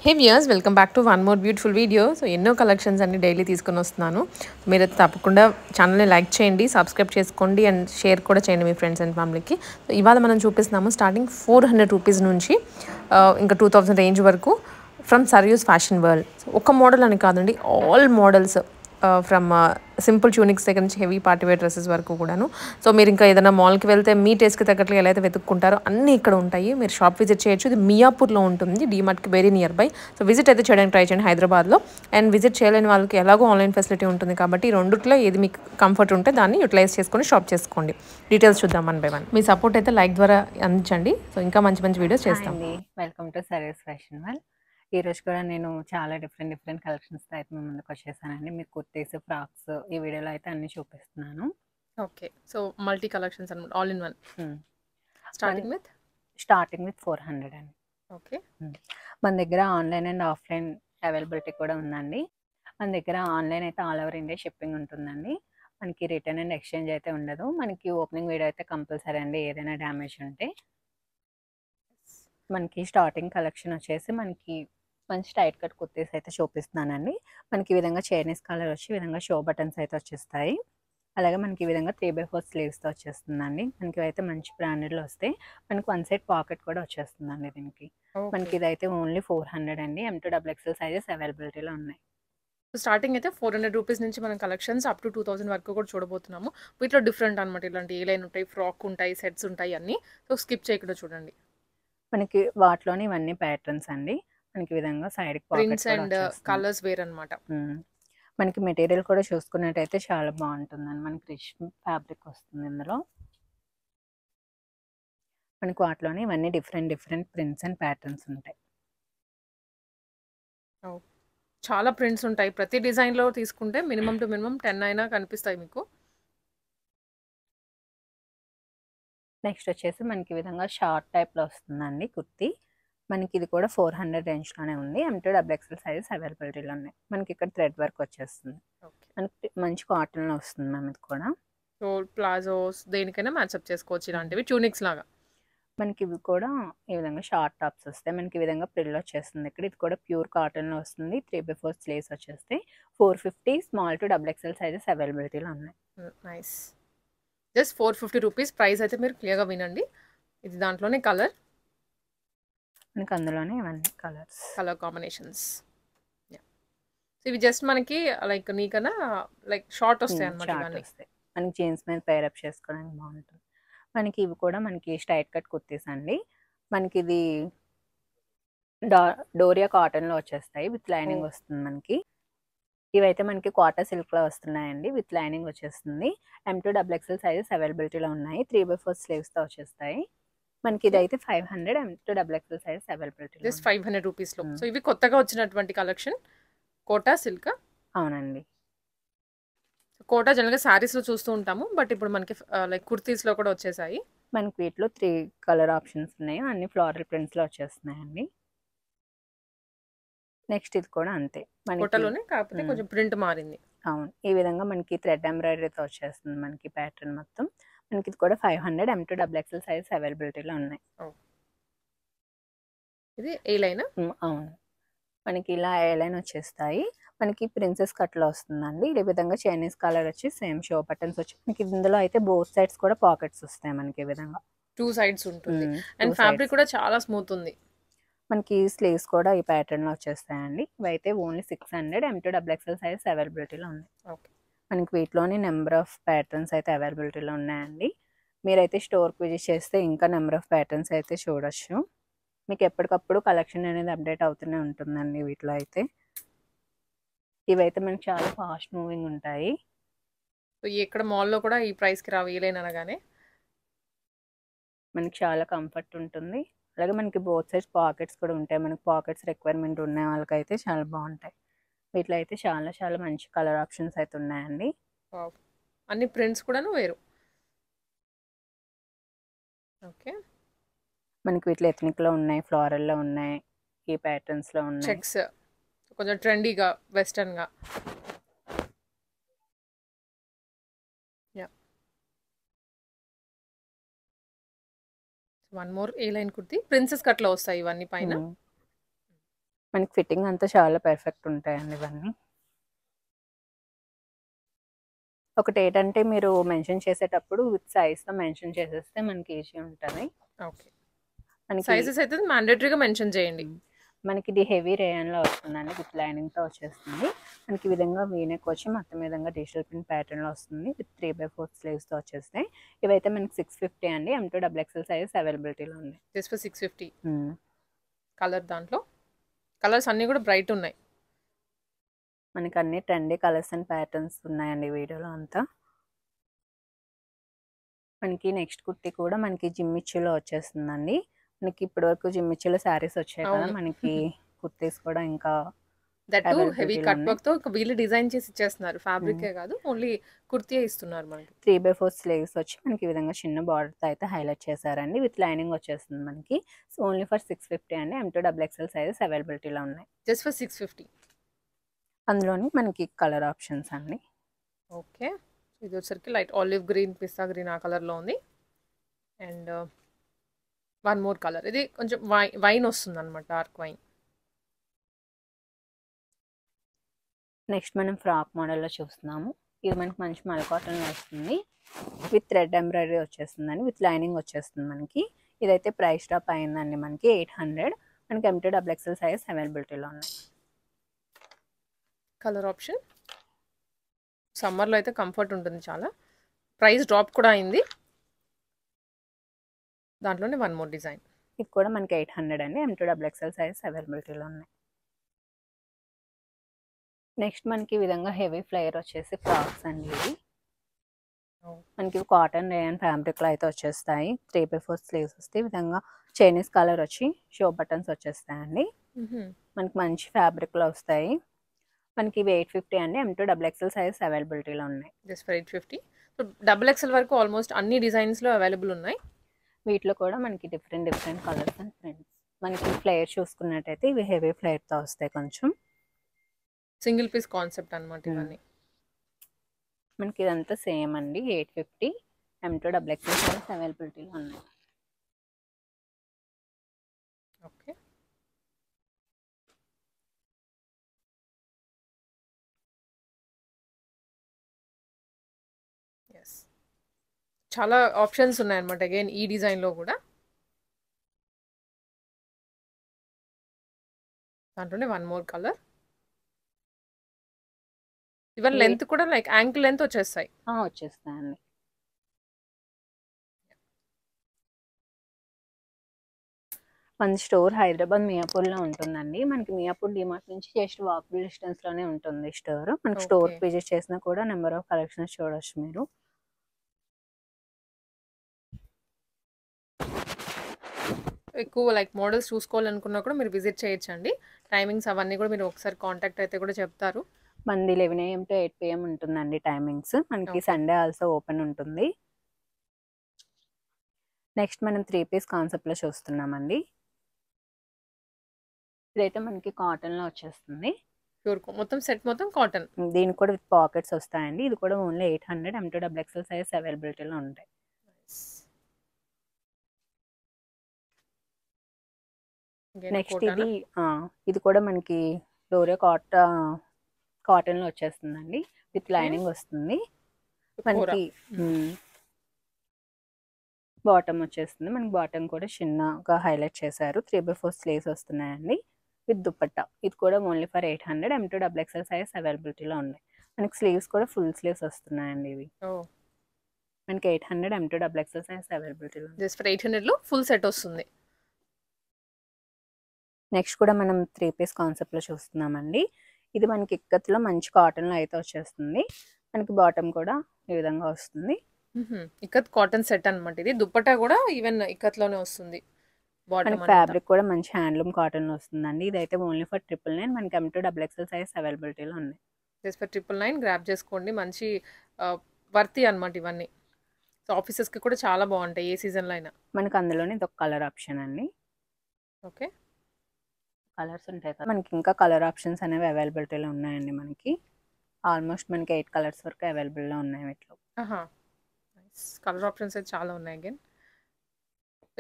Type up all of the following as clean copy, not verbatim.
Hey viewers welcome back to one more beautiful video. So ఎన్నో collections అన్ని daily తీసుకొని వస్తున్నాను. మీరు తప్పకుండా ఛానల్ని లైక్ చేయండి, సబ్స్క్రైబ్ చేసుకోండి అండ్ షేర్ కూడా చేయండి మీ ఫ్రెండ్స్ అండ్ ఫ్యామిలీకి. సో ఇవాళ మనం చూపిస్తున్నాము స్టార్టింగ్ 400 రూపీస్ నుంచి ఇంకా 2000 రేంజ్ వరకు ఫ్రమ్ సర్యూస్ ఫ్యాషన్ వరల్డ్. ఒక మోడల్ అని కాదండి, all models from simple tunics దగ్గర నుంచి హెవీ పార్టీవేర్ డ్రెస్సెస్ వరకు కూడాను. సో మీరు ఇంకా ఏదైనా మాల్కి వెళ్తే మీ టేస్ట్కి తగ్గట్లు ఎలా అయితే వెతుక్కుంటారో అన్నీ ఇక్కడ ఉంటాయి. మీరు షాప్ విజిట్ చేయొచ్చు. ఇది మియాపూర్లో ఉంటుంది, డీమార్ట్కి very near by. So visit అయితే చేయడానికి ట్రై చేయండి హైదరాబాద్లో. అండ్ విజిట్ చేయలేని వాళ్ళకి ఎలాగో ఆన్లైన్ ఫెసిలిటీ ఉంటుంది కాబట్టి ఈ రెండిట్లో ఏది మీకు కంఫర్ట్ ఉంటే దాన్ని యూటిలైజ్ చేసుకొని షాప్ చేసుకోండి. డీటెయిల్స్ చూద్దాం one by one. Me support అయితే లైక్ ద్వారా అందించండి. సో ఇంకా మంచి మంచి వీడియోస్ చేస్తాం. అండి welcome to service fashion world. ఈరోజు కూడా నేను చాలా డిఫరెంట్ కలెక్షన్స్తో అయితే మీ ముందుకు వచ్చేసానండి. మీకు కుర్తీస్, ఫ్రాక్స్ ఈ వీడియోలో అయితే అన్ని చూపిస్తున్నాను. ఓకే, సో మల్టీ కలెక్షన్స్ అనమాట, all in one. Starting with 400 అండి. ఓకే, మన దగ్గర ఆన్లైన్ అండ్ ఆఫ్లైన్ అవైలబిలిటీ కూడా ఉందండి. మన దగ్గర ఆన్లైన్ అయితే ఆల్ ఓవర్ ఇండియా షిప్పింగ్ ఉంటుందండి. మనకి రిటర్న్ అండ్ ఎక్స్చేంజ్ అయితే ఉండదు. మనకి ఓపెనింగ్ వీడియో అయితే కంపల్సరీ అండి, ఏదైనా డ్యామేజ్ ఉంటే. మనకి స్టార్టింగ్ కలెక్షన్ వచ్చేసి మనకి మంచి టైట్ కట్ కుర్తీస్ అయితే చూపిస్తున్నానండి. మనకి ఈ విధంగా చైనీస్ కలర్ వచ్చి ఈ విధంగా షో బటన్స్ అయితే వచ్చేస్తాయి. అలాగే మనకి ఈ విధంగా 3/4 స్లీవ్స్తో వచ్చేస్తుందండి. మనకి అయితే మంచి బ్రాండెడ్లో వస్తాయి. మనకి వన్ సైడ్ పాకెట్ కూడా వచ్చేస్తుందండి దీనికి. మనకి ఇదైతే ఓన్లీ 400 అండి. M2XXL సైజెస్ అవైలబిలిటీలో ఉన్నాయి. స్టార్టింగ్ అయితే 400 రూపీస్ నుంచి మనం కలెక్షన్స్ అప్ టు 2000 వరకు కూడా చూడబోతున్నాము. వీటిలో డిఫరెంట్ అనమాట, ఇలాంటి ఏ లైన్ ఉంటాయి, ఫ్రాక్ ఉంటాయి, సెట్స్ ఉంటాయి అన్నీ. సో స్కిప్ చేయకుండా చూడండి. మనకి వాటిలోని ఇవన్నీ ప్యాటర్న్స్ అండి. మనకి ఈ విధంగా సైడ్ పాకెట్ ప్రింట్స్ కూడా అండ్ వచ్చేస్తుంది. కలర్స్ వేర్ అనమాట. మనకి మెటీరియల్ కూడా చూసుకున్నట్టయితే చాలా బాగుంటుందండి. మనకి రిచ్ ఫ్యాబ్రిక్ వస్తుంది ఇందులో. మనకి వాటిలోనే ఇవన్నీ డిఫరెంట్ ప్రింట్స్ అండ్ ప్యాటర్న్స్ ఉంటాయి. చాలా ప్రింట్స్ ఉంటాయి. ప్రతి డిజైన్లో తీసుకుంటే మినిమం టు మినిమం 10 అయినా కనిపిస్తాయి మీకు. నెక్స్ట్ వచ్చేసి మనకి ఈ విధంగా షార్ట్ టైప్లో వస్తుందండి కుర్తీ. మనకి ఇది కూడా 400 రేంజ్లోనే ఉంది. M2XXL సైజెస్ అవైలబిలిటీలో ఉన్నాయి. మనకి ఇక్కడ థ్రెడ్ వర్క్ వచ్చేస్తుంది. మనకి మంచి కాటన్లో వస్తుంది మ్యామ్ ఇది కూడా. సో ప్లాజోస్ దేనికైనా మ్యాచ్అప్ చేసుకోవచ్చు, ఇలాంటివి ట్యూనిక్స్ లాగా. మనకి ఇవి కూడా ఈ విధంగా షార్ట్ టాప్స్ వస్తాయి. మనకి ఈ విధంగా ప్రిల్ వచ్చేస్తుంది. ఇక్కడ ఇది కూడా ప్యూర్ కాటన్లో వస్తుంది. 3/4 స్లీవ్స్ వచ్చేస్తాయి. 450 స్మాల్ టు XXL సైజెస్ అవైలబిలిటీలో ఉన్నాయి. నైస్. జస్ట్ 450 రూపీస్ ప్రైస్ అయితే మీరు క్లియర్గా వినండి. ఇది దాంట్లోనే కలర్, మనకి అందులోనే ఇవన్నీ కలర్ కాంబినేషన్స్. ఇవి జస్ట్ మనకి లైక్ నీకన్నా లైక్ షార్ట్ వస్తాయి అనమాట. ఇవన్నీ వస్తాయి. మనకి జీన్స్ మీద పేరప్ చేసుకోవడానికి బాగుంటుంది. మనకి ఇవి కూడా మనకి స్ట్రైట్ కట్ కుర్తీస్ అండి. మనకి ఇది డోరియా కాటన్లో వచ్చేస్తాయి. విత్ లైనింగ్ వస్తుంది మనకి. ఇవైతే మనకి క్వార్టర్ సిల్క్లో వస్తున్నాయండి. విత్ లైనింగ్ వచ్చేస్తుంది. M2XXL సైజెస్ అవైలబిలిటీలో ఉన్నాయి. 3/4 స్లీవ్స్తో వచ్చేస్తాయి. మనకి ఇదైతే 500 M2XXL సైజెస్ అవైలబిలిటీ. జస్ట్ 500 రూపీస్లో. సో ఇవి కొత్తగా వచ్చినటువంటి కలెక్షన్, కోటా సిల్క్. అవునండి. కోటా జనరల్గా శారీస్లో చూస్తూ ఉంటాము, బట్ ఇప్పుడు మనకి లైక్ కుర్తీస్లో కూడా వచ్చేసాయి. మనకి వీటిలో 3 కలర్ ఆప్షన్స్ ఉన్నాయి. అన్ని ఫ్లోరల్ ప్రింట్స్లో వచ్చేస్తున్నాయండి. నెక్స్ట్ ఇది కూడా అంతే, కోటాలోనే కాకపోతే కొంచెం ప్రింట్ మారింది. అవును, ఈ విధంగా మనకి థ్రెడ్ ఎంబ్రాయిడరీతో వచ్చేస్తుంది మనకి ప్యాటర్న్ మొత్తం. మనకి ఇది కూడా 500 M2XXL సైజ్ అవైలబిలిటీలో ఉన్నాయి. ఇది ఏ లైన్? అవును, మనకి ఇలా ఏ లైన్ వచ్చేస్తాయి. మనకి ప్రిన్సెస్ కట్లో వస్తుందండి. ఈ విధంగా చైనీస్ కలర్ వచ్చి సేమ్ షో బటన్స్ వచ్చి మనకి ఇందులో అయితే బోత్ సైడ్స్ కూడా పాకెట్స్ వస్తాయి మనకి ఈ విధంగా. 2 సైడ్స్ ఉంటుంది. అండ్ ఫ్యాబ్రిక్ కూడా చాలా స్మూత్ ఉంది. మనకి స్లీవ్స్ కూడా ఈ ప్యాటర్న్లో వచ్చేస్తాయండి. ఇవైతే ఓన్లీ 600 M2XXL సైజ్ అవైలబిలిటీలో ఉన్నాయి. ఓకే, మనకి వీటిలోని నెంబర్ ఆఫ్ ప్యాటర్న్స్ అయితే అవైలబిలిటీలో ఉన్నాయండి. మీరైతే స్టోర్కి విజిట్ చేస్తే ఇంకా నెంబర్ ఆఫ్ ప్యాటర్న్స్ అయితే చూడొచ్చు. మీకు ఎప్పటికప్పుడు కలెక్షన్ అనేది అప్డేట్ అవుతూనే ఉంటుందండి వీటిలో అయితే. ఇవైతే మనకి చాలా ఫాస్ట్ మూవింగ్ ఉంటాయి. సో ఎక్కడ మాల్లో కూడా ఈ ప్రైస్కి రావు ఏ లైన్ అనగానే. మనకి చాలా కంఫర్ట్ ఉంటుంది. అలాగే మనకి బోత్ సైడ్స్ పాకెట్స్ కూడా ఉంటాయి. మనకి పాకెట్స్ రిక్వైర్మెంట్ ఉన్న వాళ్ళకైతే చాలా బాగుంటాయి. వీటిలో అయితే చాలా మంచి కలర్ ఆప్షన్స్ అయితే ఉన్నాయండి. అన్ని ప్రింట్స్ కూడాను వేరు. ఓకే, మనకి వీటిలో ఎథ్నిక్లో ఉన్నాయి, ఫ్లోరల్లో ఉన్నాయి, ఈ ప్యాటర్న్స్లో ఉన్నాయి. చెక్స్ కొంచెం ట్రెండీగా వెస్టర్న్గా. One more A line kurti, princess కట్లో వస్తాయి ఇవన్నీ పైన. మనకి ఫిట్టింగ్ అంతా చాలా పర్ఫెక్ట్ ఉంటాయండి ఇవన్నీ. ఒకటి ఏంటంటే మీరు మెన్షన్ చేసేటప్పుడు విత్ సైజ్తో మెన్షన్ చేసేస్తే మనకి ఈజీ ఉంటుంది. ఓకే, మనకి సైజెస్ అయితే మ్యాండేటరీగా మెన్షన్ చేయండి. మనకి ఇది హెవీ రేయన్లో వస్తుందండి, విత్ లైనింగ్తో వచ్చేస్తుంది. మనకి ఈ విధంగా వీనెక్ వచ్చి మొత్తం విధంగా డిజిటల్ ప్రింట్ ప్యాటర్న్లో వస్తుంది, విత్ 3/4 స్లీవ్స్తో వచ్చేస్తాయి. ఇవైతే మనకి 650 అండి. M2 XXL సైజ్ అవైలబిలిటీలో ఉంది. Just for 650. కలర్ దాంట్లో కలర్స్ అన్నీ కూడా బ్రైట్ ఉన్నాయి. మనకి అన్ని ట్రెండీ కలర్స్ అండ్ ప్యాటర్న్స్ ఉన్నాయండి వీడియోలో అంతా. మనకి నెక్స్ట్ కుర్తీ కూడా మనకి జిమ్మిచ్చులో వచ్చేస్తుందండి. మనకి ఇప్పటివరకు జిమ్మిచ్చులో శారీస్ వచ్చాయి కదా, మనకి కుర్తీస్ కూడా ఇంకా దట్ హెవీ కట్ వర్క్ తో వీళ్ళు డిజైన్ చేసి ఇచ్చేస్తున్నారు. ఫ్యాబ్రికే కాదు, ఓన్లీ కుర్తీ ఇస్తున్నారు మనకి. 3/4 స్లీవ్స్ వచ్చి మనకి ఈ విధంగా చిన్న బార్డర్తో అయితే హైలైట్ చేశారండి, విత్ లైనింగ్ వచ్చేస్తుంది మనకి. సో ఓన్లీ ఫర్ 650 అండి. M2 XXL సైజెస్ అవైలబిలిటీలో ఉన్నాయి. Just for 650. అందులోని మనకి కలర్ ఆప్షన్స్ అండి. ఓకే, ఇది వచ్చరికి లైట్ ఆలివ్ గ్రీన్, పిస్తా గ్రీన్ ఆ కలర్లో ఉంది. అండ్ వన్ మోర్ కలర్, ఇది కొంచెం వైన్ వస్తుంది అనమాట, డార్క్ వైన్. నెక్స్ట్ మనం ఫ్రాక్ మోడల్లో చూస్తున్నాము. ఇది మనకి మంచి మల్ కాటన్లో వస్తుంది, విత్ థ్రెడ్ ఎంబ్రాయిడరీ వచ్చేస్తుందండి, విత్ లైనింగ్ వచ్చేస్తుంది మనకి. ఇదైతే ప్రైస్ డ్రాప్ అయిందండి మనకి 800. మనకి M2 XXL సైజ్ అవైలబిలిటీలో ఉన్నాయి. కలర్ ఆప్షన్ సమ్మర్లో అయితే కంఫర్ట్ ఉంటుంది చాలా. ప్రైస్ డ్రాప్ కూడా అయింది. దాంట్లోనే వన్ మోర్ డిజైన్. ఇది కూడా మనకి 800 అండి. M2 XXL సైజ్ అవైలబిలిటీలో ఉన్నాయి. నెక్స్ట్ మనకి ఈ విధంగా హెవీ ఫ్లేయర్ వచ్చేసి ఫ్రాక్స్ అండి. ఇవి మనకి కాటన్ రేయన్ ఫ్యాబ్రిక్లో అయితే వచ్చేస్తాయి. 3/4 స్లీవ్స్ వస్తాయి. ఈ విధంగా చైనీస్ కలర్ వచ్చి షో బటన్స్ వచ్చేస్తాయండి. మనకి మంచి ఫ్యాబ్రిక్లో వస్తాయి. మనకి ఇవి 850 అండి. M2 XXL సైజ్ అవైలబిలిటీలో ఉన్నాయి. Just for 850. సో XXL వరకు ఆల్మోస్ట్ అన్ని డిజైన్స్లో అవైలబుల్ ఉన్నాయి. వీటిలో కూడా మనకి డిఫరెంట్ కలర్స్ అండ్ ప్రింట్స్. మనకి ఫ్లేయర్ చూసుకున్నట్టయితే ఇవి హెవీ ఫ్లేయర్తో వస్తాయి. కొంచెం సింగిల్ పీస్ కాన్సెప్ట్ అనమాట ఇవన్నీ. మనకి ఇదంతా సేమ్ అండి, 850. M2 XXL సైజ్ అవైలబిలిటీలో ఉన్నాయి. ఓకే, ఎస్, చాలా ఆప్షన్స్ ఉన్నాయన్నమాట అగైన్ ఈ డిజైన్లో కూడా. దాంట్లోనే one more colour. Even length కూడా లైక్ యాంకిల్ లెంత్ వచ్చేస్తాయి. వచ్చేస్తాయండి. మన స్టోర్ హైదరాబాద్ మియాపూర్లో ఉంటుందండి. మనకి మియాపూర్ డిమార్ట్ నుంచి జస్ట్ వాకబుల్ డిస్టెన్స్లోనే ఉంటుంది స్టోర్. మనకి స్టోర్ విజిట్ చేసినా కూడా నెంబర్ ఆఫ్ కలెక్షన్స్ చూడొచ్చు మీరు. ఎక్కువ లైక్ మోడల్స్ చూసుకోవాలనుకున్నా కూడా మీరు విజిట్ చేయొచ్చండి. టైమింగ్స్ అవన్నీ కూడా మీరు ఒకసారి కాంటాక్ట్ అయితే కూడా చెప్తారు. మనది 11 AM to 8 PM ఉంటుందండి టైమింగ్స్. మనకి సండే ఆల్సో ఓపెన్ ఉంటుంది. నెక్స్ట్ మనం 3 పీస్ కాన్సెప్ట్లో చూస్తున్నామండి. ఇదైతే మనకి కాటన్లో వచ్చేస్తుంది. ప్యూర్ మొత్తం సెట్ మొత్తం కాటన్. దీనికి కూడా విత్ పాకెట్స్ వస్తాయండి. ఇది కూడా ఓన్లీ 800. M2 XXL సైజ్ అవైలబిలిటీలో ఉంటాయి. నెక్స్ట్ ఇది కూడా మనకి డోరే కాటన్లో వచ్చేస్తుందండి, విత్ లైనింగ్ వస్తుంది. మనకి బాటమ్ వచ్చేస్తుంది. మనకి బాటమ్ కూడా చిన్నగా హైలైట్ చేశారు. 3/4 స్లీవ్స్ వస్తున్నాయండి, విత్ దుపట్టా. ఇది కూడా only for 800. M2 XXL size అవైలబిలిటీలో ఉన్నాయి. మనకి స్లీవ్స్ కూడా ఫుల్ స్లీవ్స్ వస్తున్నాయండి. ఇవి మనకి 800. M2 XXL సైజ్ అవైలబిలిటీలో జస్ట్ ఫర్ 800లో ఫుల్ సెట్ వస్తుంది. నెక్స్ట్ కూడా మనం 3 పీస్ కాన్సెప్ట్లో చూస్తున్నామండి. ఇది మనకి ఇక్కత్లో మంచి కాటన్లో అయితే వచ్చేస్తుంది. మనకి బాటమ్ కూడా ఈ విధంగా వస్తుంది. ఇక్కత్ కాటన్ సెట్ అనమాట. ఇది దుపట్టా కూడా ఈవెన్ ఇక్కత్లోనే వస్తుంది. మనకి ఫ్యాబ్రిక్ కూడా మంచి హ్యాండ్లూమ్ కాటన్లో వస్తుందండి. ఇదైతే ఓన్లీ ఫర్ 999. మనకి M2 XXL సైజ్ అవైలబిలిటీలో ఉన్నాయి. జస్ట్ ఫర్ 999 గ్రాప్ చేసుకోండి. మంచి వర్తి అనమాట ఇవన్నీ. సో ఆఫీసెస్కి కూడా చాలా బాగుంటాయి ఏ సీజన్లో అయినా. మనకి అందులోనే ఇది ఒక కలర్ ఆప్షన్ అండి. ఓకే, కలర్స్ ఉంటాయి కదా, మనకి ఇంకా కలర్ ఆప్షన్స్ అనేవి అవైలబిలిటీలో ఉన్నాయండి. మనకి ఆల్మోస్ట్ మనకి 8 కలర్స్ వరకు అవైలబుల్లో ఉన్నాయి వీటిలో. కలర్ ఆప్షన్స్ అయితే చాలా ఉన్నాయి. అగైన్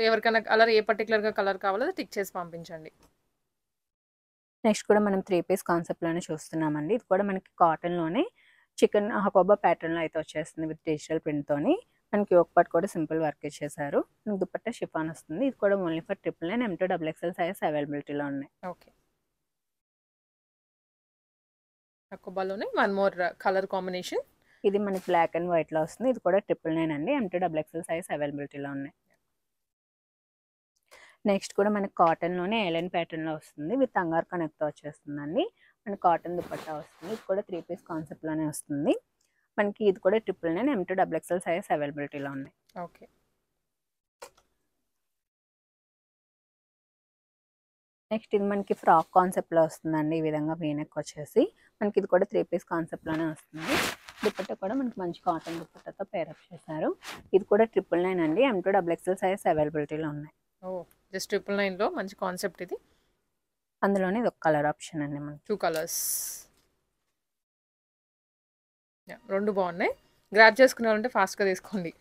ఎవరికైనా కలర్ ఏ పర్టికులర్గా కలర్ కావాలో టిక్ చేసి పంపించండి. నెక్స్ట్ కూడా మనం 3 పీస్ కాన్సెప్ట్లోనే చూస్తున్నామండి. ఇది కూడా మనకి కాటన్లోనే చికెన్ హకోబా ప్యాటర్న్లో అయితే వచ్చేస్తుంది విత్ డిజిటల్ ప్రింట్తోని. మనకి యోక్ పార్ట్ కూడా సింపుల్ వర్క్ ఇచ్చేసారు. మనకి దుపట్టా షిఫాన్ వస్తుంది. ఇది కూడా only for 999 M2 XXL size అవైలబిలిటీలో ఉన్నాయి. ఓకే, హకోబాలోనే వన్ మోర్ కలర్ కాంబినేషన్. ఇది మనకి బ్లాక్ అండ్ వైట్లో వస్తుంది. ఇది కూడా 999 అండి. M2 XXL సైజ్ అవైలబిలిటీలో ఉన్నాయి. నెక్స్ట్ కూడా మనకి కాటన్లోనే ఏలైన్ ప్యాటర్న్లో వస్తుంది విత్ అంగార్ కనెక్ట్తో వచ్చేస్తుందండి. మనకి కాటన్ దుపట్టా వస్తుంది. ఇది కూడా 3 పీస్ కాన్సెప్ట్లోనే వస్తుంది. మనకి ఇది కూడా 999 M2 XXL సైజ్ అవైలబిలిటీలో ఉన్నాయి. ఓకే, నెక్స్ట్ ఇది మనకి ఫ్రాక్ కాన్సెప్ట్లో వస్తుందండి. ఈ విధంగా వీనెక్ వచ్చేసి మనకి ఇది కూడా 3 పీస్ కాన్సెప్ట్లోనే వస్తుంది. దుపట్టా కూడా మనకి మంచి కాటన్ దుపట్టాతో పేరప్ చేశారు. ఇది కూడా 999 అండి. M2 XXL సైజ్ అవైలబిలిటీలో ఉన్నాయి. జస్ట్ 999లో మంచి కాన్సెప్ట్ ఇది. అందులోనే ఇది ఒక కలర్ ఆప్షన్ అండి. మనకి 2 కలర్స్, రెండు బాగున్నాయి. గ్రాబ్ చేసుకున్నారంటే ఫాస్ట్గా తీసుకోండి.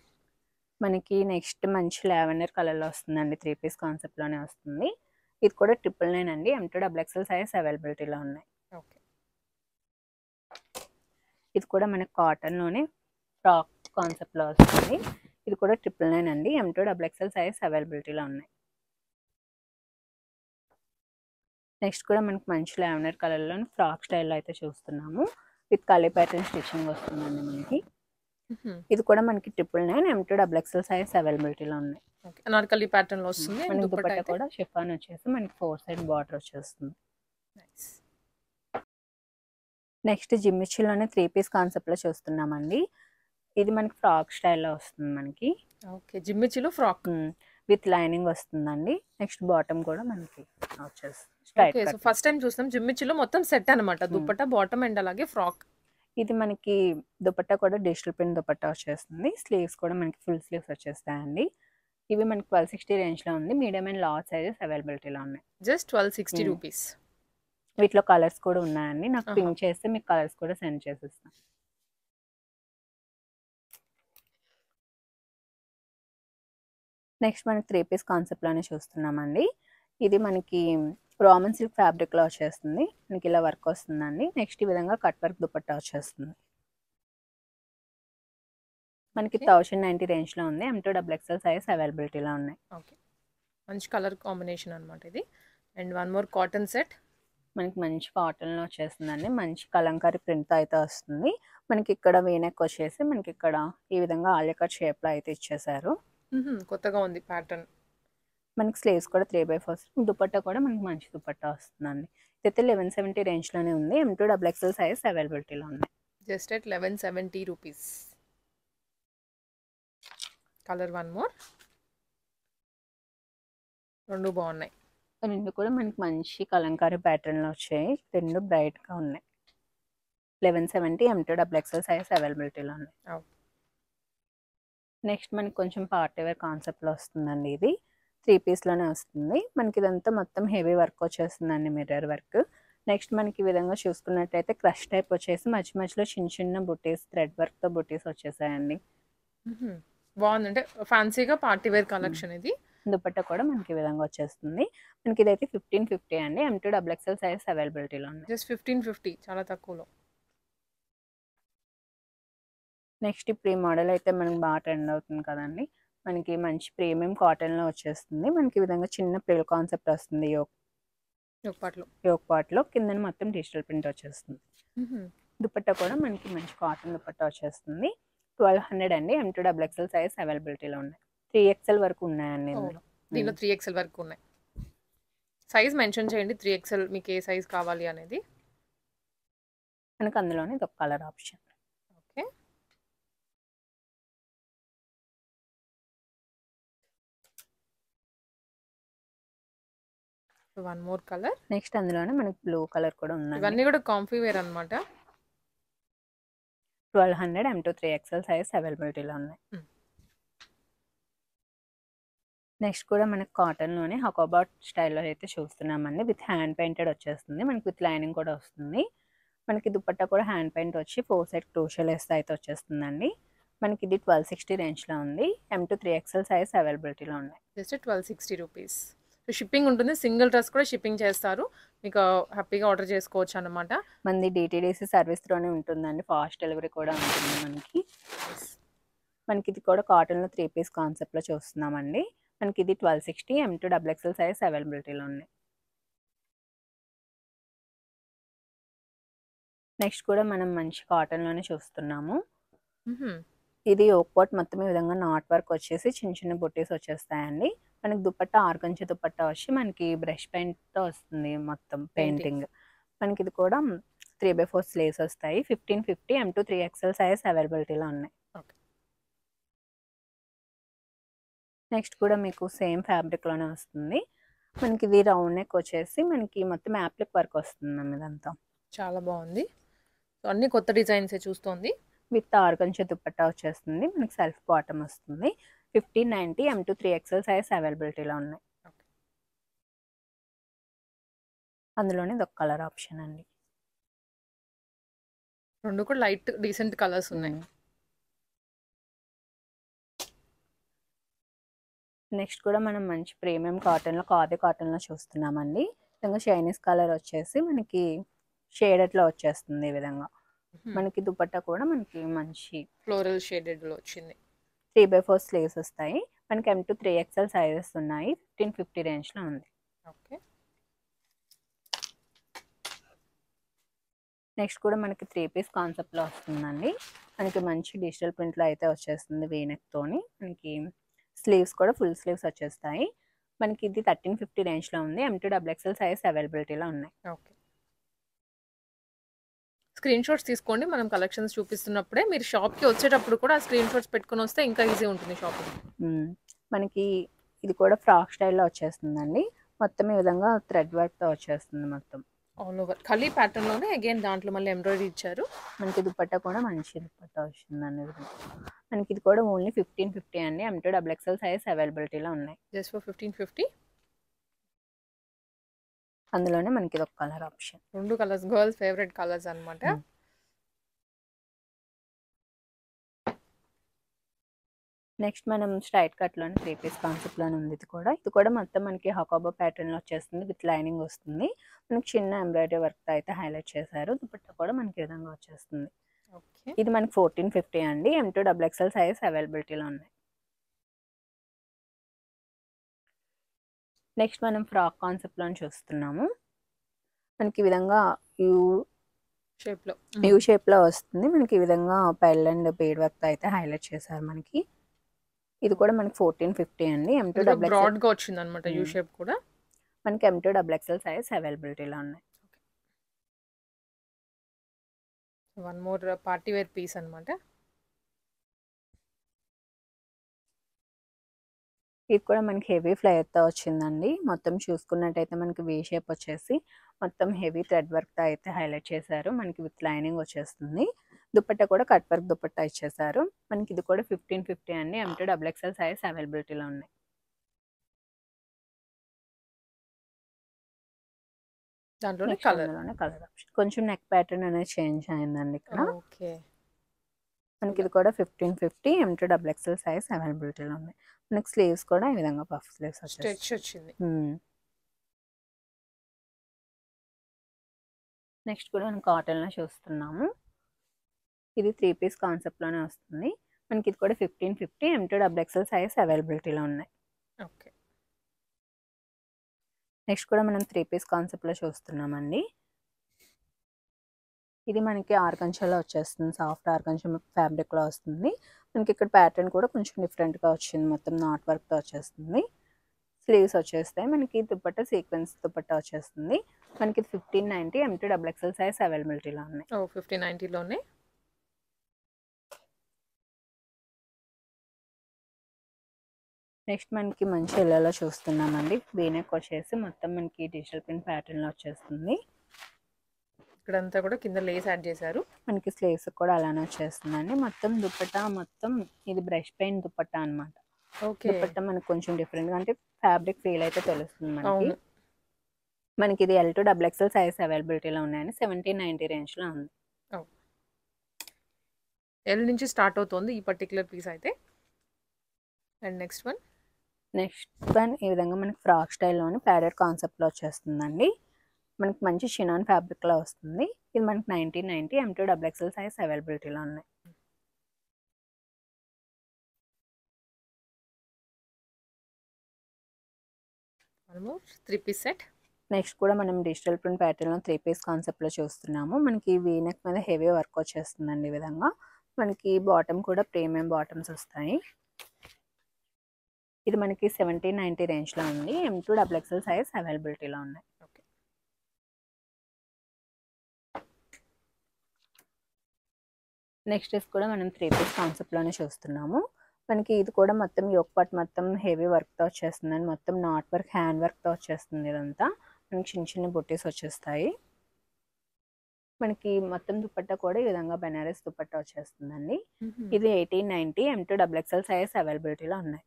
మనకి నెక్స్ట్ మంచి లావెండర్ కలర్లో వస్తుందండి. 3 పీస్ కాన్సెప్ట్లోనే వస్తుంది. ఇది కూడా 999 అండి. M2 XXL సైజ్ అవైలబిలిటీలో ఉన్నాయి. ఓకే, ఇది కూడా మనకి కాటన్లోనే ఫ్రాక్ కాన్సెప్ట్లో వస్తుంది. ఇది కూడా 999 అండి. M2 XXL సైజ్ అవైలబిలిటీలో ఉన్నాయి. నెక్స్ట్ కూడా మనకి మంచి లావెండర్ కలర్లో ఫ్రాక్ స్టైల్లో అయితే చూస్తున్నాము. విత్ కలీ ప్యాటర్న్ స్టిచ్చింగ్ వస్తుందండి మనకి. ఇది కూడా మనకి 999 M2 XXL సైజ్ అవైలబిలిటీలో ఉన్నాయి. ఓకే, అనార్కలి ప్యాటర్న్ లో వస్తుంది. మనకి దుపట్టా కూడా షిఫాన్ వచ్చేసి మనకి 4 సైడ్ బార్డర్ వచ్చేస్తుంది. నైస్. నెక్స్ట్ జిమ్మిచ్చిలోనే 3 పీస్ కాన్సెప్ట్ లో చూస్తున్నామండి. ఇది మనకి ఫ్రాక్ స్టైల్లో వస్తుంది మనకి. ఓకే, జిమ్మిచ్చిలో ఫ్రాక్ విత్ లైనింగ్ వస్తుందండి. నెక్స్ట్ బాటమ్ కూడా మనకి వచ్చేస్తుంది. ఓకే, సో ఫస్ట్ టైం చూస్తాం జిమ్మిచ్చిలో మొత్తం సెట్ అన్నమాట. దుపట్టా బాటమ్ అండ్ అలాగే ఫ్రాక్. ఇది మనకి దుపట్టా కూడా డిజిటల్ ప్రింట్ దుపట్టా వచ్చేస్తుంది. స్లీవ్స్ కూడా మనకి ఫుల్ స్లీవ్స్ వచ్చేస్తాయండి. ఇవి మనకి 1260 రేంజ్లో ఉంది. మీడియం అండ్ లార్జ్ సైజెస్ అవైలబిలిటీలో ఉన్నాయి. Just 1260 rupees. వీటిలో కలర్స్ కూడా ఉన్నాయండి. నాకు పింక్ చేస్తే మీకు కలర్స్ కూడా సెండ్ చేసేస్తాను. నెక్స్ట్ మనకి 3 పీస్ కాన్సెప్ట్లోనే చూస్తున్నామండి. ఇది మనకి రామన్ సిల్క్ ఫ్యాబ్రిక్లో వచ్చేస్తుంది. మనకి ఇలా వర్క్ వస్తుందండి. నెక్స్ట్ ఈ విధంగా కట్ వర్క్ దుపట్టా వచ్చేస్తుంది. మనకి 1090 రేంజ్లో ఉంది. M2 XXL సైజ్ అవైలబిలిటీలో ఉన్నాయి. ఓకే, మంచి కలర్ కాంబినేషన్ అనమాట ఇది. And one more cotton set. మనకి మంచి కాటన్లో వచ్చేస్తుందండి. మంచి కలంకారీ ప్రింట్తో అయితే వస్తుంది. మనకి ఇక్కడ వీనెక్ వచ్చేసి మనకి ఇక్కడ ఈ విధంగా ఆలియకట్ షేప్లో అయితే ఇచ్చేసారు. కొత్తగా ఉంది ప్యాటర్న్. మనకి స్లీవ్స్ కూడా 3/4. దుపట్టా కూడా మనకి మంచి దుపట్టా వస్తుందండి. ఇదైతే 1170 రేంజ్లోనే ఉంది. M2 XXL సైజ్ అవైలబిలిటీలో ఉంది. Just at 1170 rupees. Colour one more. రెండు బాగున్నాయి. రెండు కూడా మనకి మంచి కలంకారీ ప్యాటర్న్లో వచ్చాయి. రెండు బ్రైట్గా ఉన్నాయి. 1170 M2 XXL సైజ్ అవైలబిలిటీలో ఉన్నాయి. నెక్స్ట్ మనకి కొంచెం పార్టీ వేర్ కాన్సెప్ట్లో వస్తుందండి. ఇది 3 పీస్లోనే వస్తుంది. మనకి ఇదంతా మొత్తం హెవీ వర్క్ వచ్చేస్తుందండి, మిర్రర్ వర్క్. నెక్స్ట్ మనకి ఈ విధంగా చూసుకున్నట్టయితే క్రష్ టైప్ వచ్చేసి మధ్య మధ్యలో చిన్న చిన్న బుటీస్, థ్రెడ్ వర్క్తో బుటీస్ వచ్చేసాయండి. బాగుంది, అంటే ఫ్యాన్సీగా పార్టీ వేర్ కలెక్షన్ ఇది. దుపట్టా కూడా మనకి ఈ విధంగా వచ్చేస్తుంది. మనకి ఇదైతే 1550 అండి. M2 XXL సైజ్ అవైలబిలిటీలో ఉంది. జస్ట్ 1550, చాలా తక్కువలో. నెక్స్ట్ ఇప్పుడు ఈ మోడల్ అయితే మనకి బాగా ట్రెండ్ అవుతుంది కదండి. మనకి మంచి ప్రీమియం కాటన్లో వచ్చేస్తుంది. మనకి ఈ విధంగా చిన్న ప్రిల్ కాన్సెప్ట్ వస్తుంది. యోక్ పార్ట్లో కింద మొత్తం డిజిటల్ ప్రింట్ వచ్చేస్తుంది. దుపట్టా కూడా మనకి మంచి కాటన్ దుపట్టా వచ్చేస్తుంది. 1200 అండి. M2 XXL సైజ్ అవైలబిలిటీలో ఉన్నాయి. 3XL వరకు ఉన్నాయండి ఇందులో. దీనిలో 3XL వరకు ఉన్నాయి. సైజ్ మెన్షన్ చేయండి, 3XL మీకు ఏ సైజ్ కావాలి అనేది. మనకు అందులోనే ఇది ఒక colour option. Okay, one more colour. Next అందులోనే మనకి బ్లూ కలర్ కూడా ఉంది. ఇవన్నీ కూడా కాంఫీ వేర్ అన్నమాట. 1200 M2 3XL సైజ్ అవైలబిలిటీలో ఉన్నాయి. నెక్స్ట్ కూడా మనకి కాటన్లోనే హకోబా స్టైల్లో అయితే చూస్తున్నామండి. విత్ హ్యాండ్ పెయింటెడ్ వచ్చేస్తుంది. మనకి విత్ లైనింగ్ కూడా వస్తుంది. మనకి దుపట్టా కూడా హ్యాండ్ పెయింట్ వచ్చి 4 సైడ్ క్రూషియల్ వేస్తే అయితే వచ్చేస్తుందండి. మనకి ఇది 1260 రేంజ్లో ఉంది. M2 3XL సైజ్ అవైలబిలిటీలో ఉన్నాయి. Just 1260 rupees. సో షిప్పింగ్ ఉంటుంది, సింగిల్ డ్రెస్ కూడా షిప్పింగ్ చేస్తారు, మీకు హ్యాపీగా ఆర్డర్ చేసుకోవచ్చు అనమాట. మనది DTDC సర్వీస్లోనే ఉంటుందండి, ఫాస్ట్ డెలివరీ కూడా ఉంటుంది మనకి. మనకి ఇది కూడా కాటన్లో 3 పీస్ కాన్సెప్ట్లో చూస్తున్నామండి. మనకి ఇది 1260 M2 XXL సైజ్ అవైలబిలిటీలో ఉన్నాయి. నెక్స్ట్ కూడా మనం మంచి కాటన్లోనే చూస్తున్నాము. ఇది ఓక్పాట్ మొత్తం ఈ విధంగా నాట్ వర్క్ వచ్చేసి చిన్న చిన్న బుట్టీస్ వచ్చేస్తాయండి. మనకి దుపట్టా ఆర్గంచి దుపట్టా వచ్చి మనకి బ్రష్ పెయింట్తో వస్తుంది మొత్తం పెయింటింగ్. మనకి ఇది కూడా 3/4 స్లీవ్స్ వస్తాయి. 1550 M2 3XL సైజ్ అవైలబిలిటీలో ఉన్నాయి. నెక్స్ట్ కూడా మీకు సేమ్ ఫ్యాబ్రిక్లోనే వస్తుంది. మనకి ఇది రౌండ్ నెక్ వచ్చేసి మనకి మొత్తం యాప్లిక్ వర్క్ వస్తుంది మ్యామ్. ఇదంతా చాలా బాగుంది. సో అన్ని కొత్త డిజైన్సే చూస్తుంది. విత్ ఆర్గంచి దుపట్టా వచ్చేస్తుంది. మనకి సెల్ఫ్ బాటమ్ వస్తుంది. 1590 M2 3XL సైజ్ అవైలబిలిటీలో ఉన్నాయి. అందులోనే ఇది ఒక కలర్ ఆప్షన్ అండి. రెండు కూడా లైట్ డీసెంట్ కలర్స్ ఉన్నాయి. నెక్స్ట్ కూడా మనం మంచి ప్రీమియం కాటన్లో ఖాదీ కాటన్లో చూస్తున్నామండి. విధంగా చైనీస్ కలర్ వచ్చేసి మనకి షేడెడ్లో వచ్చేస్తుంది. ఈ విధంగా మనకి దుపట్టా కూడా మనకి మంచి ఫ్లోరల్ షేడెడ్లో వచ్చింది. 3/4 స్లీవ్స్ వస్తాయి. మనకి M2 3XL సైజెస్ ఉన్నాయి. 1550 రేంజ్లో ఉంది. ఓకే. నెక్స్ట్ కూడా మనకి 3 పీస్ కాన్సెప్ట్లో వస్తుందండి. మనకి మంచి డిజిటల్ ప్రింట్లో అయితే వచ్చేస్తుంది వీనెక్తోని. మనకి స్లీవ్స్ కూడా ఫుల్ స్లీవ్స్ వచ్చేస్తాయి. మనకి ఇది 1350 రేంజ్లో ఉంది. M2 XXL సైజ్ అవైలబిలిటీలో ఉన్నాయి. ఓకే. స్క్రీన్ షాట్స్ తీసుకోండి, మనం కలెక్షన్స్ చూపిస్తున్నప్పుడే. మీరు షాప్కి వచ్చేటప్పుడు కూడా స్క్రీన్ షాట్స్ పెట్టుకుని వస్తే ఇంకా ఈజీ ఉంటుంది షాపింగ్. మనకి ఇది కూడా ఫ్రాక్ స్టైల్లో వచ్చేస్తుందండి. మొత్తం ఈ విధంగా థ్రెడ్ వర్క్తో వచ్చేస్తుంది మొత్తం ఆల్ ఓవర్. ఖలీ ప్యాటర్న్లోనే అగైన్ దాంట్లో మళ్ళీ ఎంబ్రాయిడరీ ఇచ్చారు. మనకి దుపట్టా కూడా మంచి దుపట్టా వస్తుందండి. మనకి ఇది కూడా ఓన్లీ 1550 అండి. M2 XXL సైజ్ అవైలబిలిటీలో ఉన్నాయి. Just for 1550. అందులోనే మనకి ఇది ఒక కలర్ ఆప్షన్. రెండు కలర్స్ గర్ల్స్ ఫేవరెట్ కలర్స్ అనమాట. నెక్స్ట్ మనం స్ట్రైట్ కట్లోనే 3 పీస్ కాన్సెప్ట్లోనే ఉంది. ఇది కూడా మొత్తం మనకి హకాబా ప్యాటర్న్లో వచ్చేస్తుంది. విత్ లైనింగ్ వస్తుంది. మనకి చిన్న ఎంబ్రాయిడరీ వర్క్తో అయితే హైలైట్ చేశారు. దుపట్టా కూడా మనకి విధంగా వచ్చేస్తుంది. ఇది మనకి 1450 అండి. M2 XXL సైజ్ అవైలబిలిటీలో ఉన్నాయి. నెక్స్ట్ మనం ఫ్రాక్ కాన్సెప్ట్లో చూస్తున్నాము. మనకి ఈ విధంగా యూ షేప్లో వస్తుంది. మనకి ఈ విధంగా పెల్ అండ్ బీడ్ వర్క్తో అయితే హైలైట్ చేశారు మనకి. ఇది కూడా మనకి 1450 అండి. M2 బ్రాడ్ గా వచ్చింది అన్నమాట. యూ షేప్ కూడా మనకి M2 XXL సైజ్ అవైలబిలిటీలో ఉన్నాయి. One more party wear piece అన్నమాట. ఇది కూడా మనకి హెవీ ఫ్లేయర్తో వచ్చిందండి. మొత్తం చూసుకున్నట్టయితే మనకి వీ షేప్ వచ్చేసి మొత్తం హెవీ థ్రెడ్ వర్క్తో అయితే హైలైట్ చేశారు. మనకి విత్ లైనింగ్ వచ్చేస్తుంది. దుపట్టా కూడా కట్ వర్క్ దుపట్టా ఇచ్చేసారు. మనకి ఇది కూడా 1550 అండి. M2 XXL సైజ్ అవైలబిలిటీలో ఉన్నాయి. దాంట్లోనే కలర్ ఆప్షన్. కొంచెం నెక్ ప్యాటర్న్ అనేది చేంజ్ అయిందండి ఇక్కడ. ఓకే. మనకి ఇది కూడా 1550 M2 XXL సైజ్ అవైలబిలిటీలో ఉన్నాయి. మనకి స్లీవ్స్ కూడా ఈ విధంగా పఫ్ స్లీవ్స్ స్ట్రెచ్ వచ్చింది. నెక్స్ట్ కూడా మనం కాటన్లో చూస్తున్నాము. ఇది 3 పీస్ కాన్సెప్ట్లోనే వస్తుంది. మనకి ఇది కూడా 1550 M2 XXL సైజ్ అవైలబిలిటీలో ఉన్నాయి. ఓకే. నెక్స్ట్ కూడా మనం 3 పీస్ కాన్సెప్ట్లో చూస్తున్నామండి. ఇది మనకి ఆర్గంచాలో వచ్చేస్తుంది. సాఫ్ట్ ఆర్గంచా ఫ్యాబ్రిక్లో వస్తుంది. మనకి ఇక్కడ ప్యాటర్న్ కూడా కొంచెం డిఫరెంట్గా వచ్చింది. మొత్తం నాట్ వర్క్తో వచ్చేస్తుంది. స్లీవ్స్ వచ్చేస్తాయి. మనకి దుపట్టా సీక్వెన్స్ దుపట్టా వచ్చేస్తుంది. మనకి 1590 M2 XXL సైజ్ అవైలబిలిటీలో ఉన్నాయి. 1590లోనే. నెక్స్ట్ మనకి మంచి ఎల్లోలో చూస్తున్నామండి. వీనెక్ వచ్చేసి మొత్తం మనకి డిజిటల్ ప్రింట్ ప్యాటర్న్లో వచ్చేస్తుంది. ఇక్కడంతా కూడా కింద లేస్ యాడ్ చేశారు. మనకి స్లీవ్స్ కూడా అలానే వచ్చేస్తుందండి. మొత్తం దుపట్టా మొత్తం ఇది బ్రష్ పెయింట్ దుపట్టా అనమాట. దుపట్టా మనకి కొంచెం డిఫరెంట్గా అంటే ఫ్యాబ్రిక్ ఫీల్ అయితే తెలుస్తుంది మనకి. మనకి ఇది L2 XXL సైజ్ అవైలబిలిటీలో ఉన్నాయండి. 1790 రేంజ్లో ఉంది. ఎల్ నుంచి స్టార్ట్ అవుతుంది ఈ పర్టికులర్ పీస్ అయితే. And next one next one ఈ విధంగా మనకి ఫ్రాక్ స్టైల్లోని ప్యాడెడ్ కాన్సెప్ట్లో వచ్చేస్తుందండి. మనకి మంచి షినాన్ ఫ్యాబ్రిక్లో వస్తుంది. ఇది మనకి 1990 M2 XXL సైజ్ అవైలబిలిటీలో ఉన్నాయి. Almost 3 piece set. నెక్స్ట్ కూడా మనం డిజిటల్ ప్రింట్ ప్యాటర్న్లో 3 పీస్ కాన్సెప్ట్లో చూస్తున్నాము. మనకి వీనెక్ మీద హెవీ వర్క్ వచ్చేస్తుందండి. ఈ విధంగా మనకి బాటమ్ కూడా ప్రీమియం బాటమ్స్ వస్తాయి. ఇది మనకి 1790 రేంజ్లో ఉంది. M2 XXL సైజ్ అవైలబిలిటీలో ఉన్నాయి. ఓకే. నెక్స్ట్ డ్రెస్ కూడా మనం 3 పీస్ కాన్సెప్ట్లోనే చూస్తున్నాము. మనకి ఇది కూడా మొత్తం యోక్ పార్ట్ మొత్తం హెవీ వర్క్తో వచ్చేస్తుందండి. మొత్తం నాట్ వర్క్ హ్యాండ్ వర్క్తో వచ్చేస్తుంది. ఇదంతా మనకి చిన్న చిన్న బుట్టీస్ వచ్చేస్తాయి. మనకి మొత్తం దుపట్టా కూడా ఈ విధంగా బెనారస్ దుపట్టా వచ్చేస్తుందండి. ఇది 1890 M2 XXL సైజ్ అవైలబిలిటీలో ఉన్నాయి.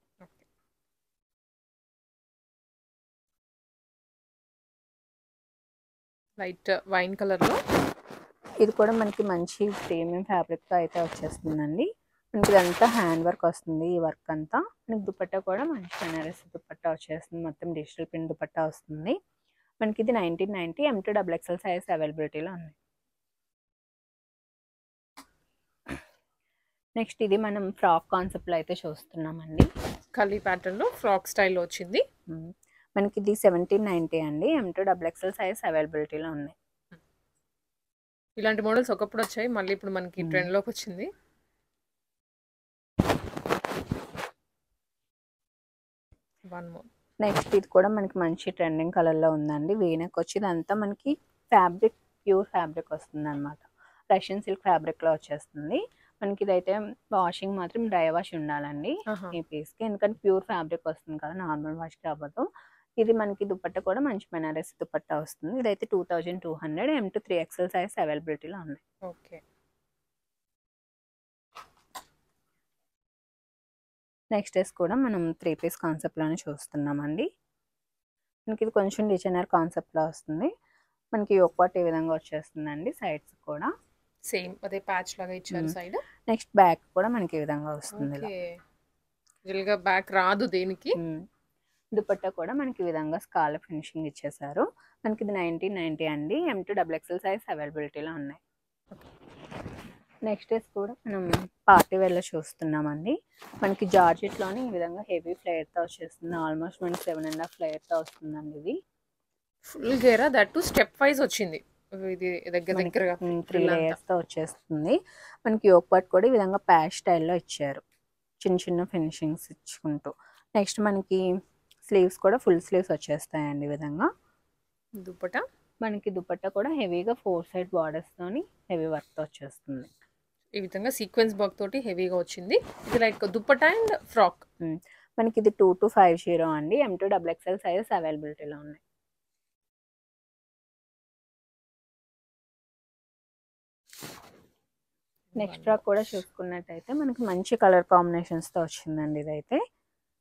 లైట్ వైన్ కలర్లో. ఇది కూడా మనకి మంచి ప్రీమియం ఫ్యాబ్రిక్తో అయితే వచ్చేస్తుందండి. మనకి ఇదంతా హ్యాండ్ వర్క్ వస్తుంది. ఈ వర్క్ అంతా మనకి దుపట్టా కూడా మంచి బెనారస్ దుపట్టా వచ్చేస్తుంది. మొత్తం డిజిటల్ ప్రింట్ దుపట్టా వస్తుంది. మనకి ఇది 1990 M2 XXL సైజ్ అవైలబిలిటీలో ఉంది. నెక్స్ట్ ఇది మనం ఫ్రాక్ కాన్సెప్ట్లో అయితే చూస్తున్నామండి. కలీ ప్యాటర్న్లో ఫ్రాక్ స్టైల్లో వచ్చింది. మనకి ఇది 1790 అండి. M2 XXL సైజ్ అవైలబిలిటీలో ఉన్నాయి. ఇలాంటి మోడల్స్ ఒకప్పుడు వచ్చాయి, మళ్ళీ ఇప్పుడు మనకి ట్రెండ్లోకి వచ్చింది. One more. నెక్స్ట్ ఇది కూడా మనకి మంచి ట్రెండింగ్ కలర్లో ఉందండి. వీనెక్ వచ్చి ఇదంతా మనకి ఫ్యాబ్రిక్ ప్యూర్ ఫ్యాబ్రిక్ వస్తుంది అనమాట. రష్యన్ సిల్క్ ఫ్యాబ్రిక్లో వచ్చేస్తుంది. మనకి ఇదైతే వాషింగ్ మాత్రం డ్రై వాష్ ఉండాలండి ఈ పీస్కి, ఎందుకంటే ప్యూర్ ఫ్యాబ్రిక్ వస్తుంది కదా, నార్మల్ వాష్కి అవ్వదు. ఇది మనకి దుపట్టా కూడా మంచి బెనారస్ దుపట్టా వస్తుంది. ఇదైతే 2200 M2 3XL సైజ్ అవైలబిలిటీలో ఉన్నాయి. ఓకే. నెక్స్ట్ డ్రెస్ కూడా మనం 3 పీస్ కాన్సెప్ట్లోనే చూస్తున్నామండి. మనకి ఇది కొంచెం డిజైనర్ కాన్సెప్ట్లో వస్తుంది. మనకి యోక్ పార్ట్ ఈ విధంగా వచ్చేస్తుందండి. సైడ్స్ కూడా సేమ్ అదే ప్యాచ్ లాగా ఇచ్చారు సైడ్. నెక్స్ట్ బ్యాక్ కూడా మనకి ఈ విధంగా వస్తుంది. రియల్గా బ్యాక్ రాదు దీనికి. దుపట్టా కూడా మనకి ఈ విధంగా స్కాలప్ ఫినిషింగ్ ఇచ్చేసారు. మనకి ఇది 1990 అండి. M2 XXL సైజ్ అవైలబిలిటీలో ఉన్నాయి. నెక్స్ట్ డ్రెస్ కూడా మనం పార్టీ వేర్లో చూస్తున్నామండి. మనకి జార్జెట్లోని ఈ విధంగా హెవీ ఫ్లేయర్తో వచ్చేస్తుంది. ఆల్మోస్ట్ మనకి 7.5 ఫ్లేయర్తో వస్తుందండి. ఇది full Gera, that to step wise వచ్చింది. ఇది దగ్గరగా 3 లేయర్స్తో వచ్చేస్తుంది. మనకి యోక్ పార్ట్ కూడా ఈ విధంగా ప్యాచ్ స్టైల్లో ఇచ్చారు, చిన్న చిన్న ఫినిషింగ్స్ ఇచ్చుకుంటూ. నెక్స్ట్ మనకి స్లీవ్స్ కూడా ఫుల్ స్లీవ్స్ వచ్చేస్తాయండి. ఈ విధంగా దుపట్టా మనకి దుపట్టా కూడా హెవీగా 4 సైడ్ బార్డర్స్తోని హెవీ వర్క్తో వచ్చేస్తుంది. ఈ విధంగా సీక్వెన్స్ వర్క్ తోటి హెవీగా వచ్చింది. ఇది లైక్ దుపట్టా అండ్ ఫ్రాక్. మనకి ఇది 2250 అండి. M2 XXL సైజెస్ అవైలబిలిటీలో ఉన్నాయి. నెక్స్ట్ ఫ్రాక్ కూడా చూసుకున్నట్టయితే మనకి మంచి కలర్ కాంబినేషన్స్తో వచ్చిందండి. ఇదైతే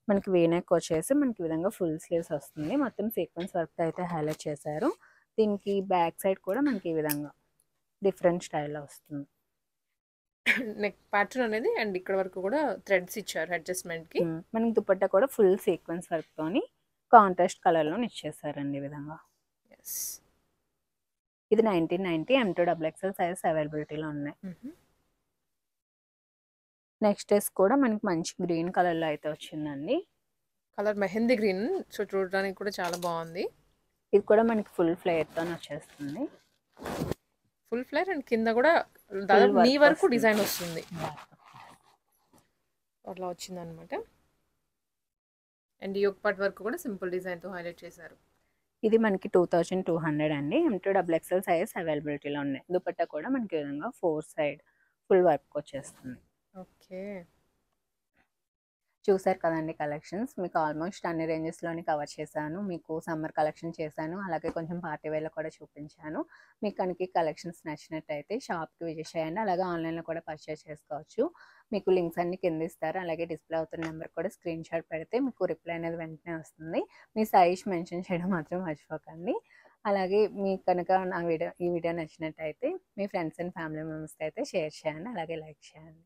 మనకి వీనెక్ వచ్చేసి మనకి విధంగా ఫుల్ స్లీవ్స్ వస్తుంది. మొత్తం సీక్వెన్స్ వర్క్ అయితే హైలైట్ చేశారు. దీనికి బ్యాక్ సైడ్ కూడా మనకి ఈ విధంగా డిఫరెంట్ స్టైల్లో వస్తుంది. నెక్ ప్యాటర్న్ అనేది అండ్ ఇక్కడ వరకు కూడా థ్రెడ్స్ ఇచ్చారు అడ్జస్ట్మెంట్ కి. మనకి దుపట్టా కూడా ఫుల్ సీక్వెన్స్ వర్క్ తోని కాంట్రాస్ట్ కలర్ లో ఇచ్చేసారండి ఈ విధంగా. ఇది 1990 M2 XXL సైజ్ అవైలబిలిటీలో ఉన్నాయి. నెక్స్ట్ డ్రెస్ కూడా మనకి మంచి గ్రీన్ కలర్ లో అయితే వచ్చిందండి. కలర్ మెహందీ గ్రీన్, సో చూడడానికి కూడా చాలా బాగుంది. ఇది కూడా మనకి ఫుల్ ఫ్లేర్ తో వచ్చేస్తుంది. ఫుల్ ఫ్లేర్ అండ్ కింద కూడా దాదాపు నీ వరకు డిజైన్ వస్తుంది. అట్లా వచ్చింది అనమాట. అండ్ యోక్ పార్ట్ వరకు కూడా సింపుల్ డిజైన్ తో హైలైట్ చేశారు. ఇది మనకి 2200 అండి. M2 XXL సైజ్ అవైలబిలిటీలో ఉన్నాయి. దుపట్టా కూడా మనకి విధంగా 4 సైడ్ ఫుల్ వర్క్ వచ్చేస్తుంది. ఓకే, చూసారు కదండి కలెక్షన్స్. మీకు ఆల్మోస్ట్ అన్ని రేంజెస్లోని కవర్ చేశాను. మీకు సమ్మర్ కలెక్షన్ చేశాను, అలాగే కొంచెం పార్టీ వేర్లో కూడా చూపించాను. మీకు కనుక కలెక్షన్స్ నచ్చినట్టయితే షాప్కి విజిట్ చేయండి, అలాగే ఆన్లైన్లో కూడా పర్చేస్ చేసుకోవచ్చు. మీకు లింక్స్ అన్ని కింద ఇస్తారు, అలాగే డిస్ప్లే అవుతున్న నెంబర్ కూడా స్క్రీన్ షాట్ పెడితే మీకు రిప్లై అనేది వెంటనే వస్తుంది. మీ సైజ్ మెన్షన్ చేయడం మాత్రం మర్చిపోకండి. అలాగే మీకు కనుక ఈ వీడియో నచ్చినట్టయితే మీ ఫ్రెండ్స్ అండ్ ఫ్యామిలీ మెంబర్స్కి అయితే షేర్ చేయండి, అలాగే లైక్ చేయండి.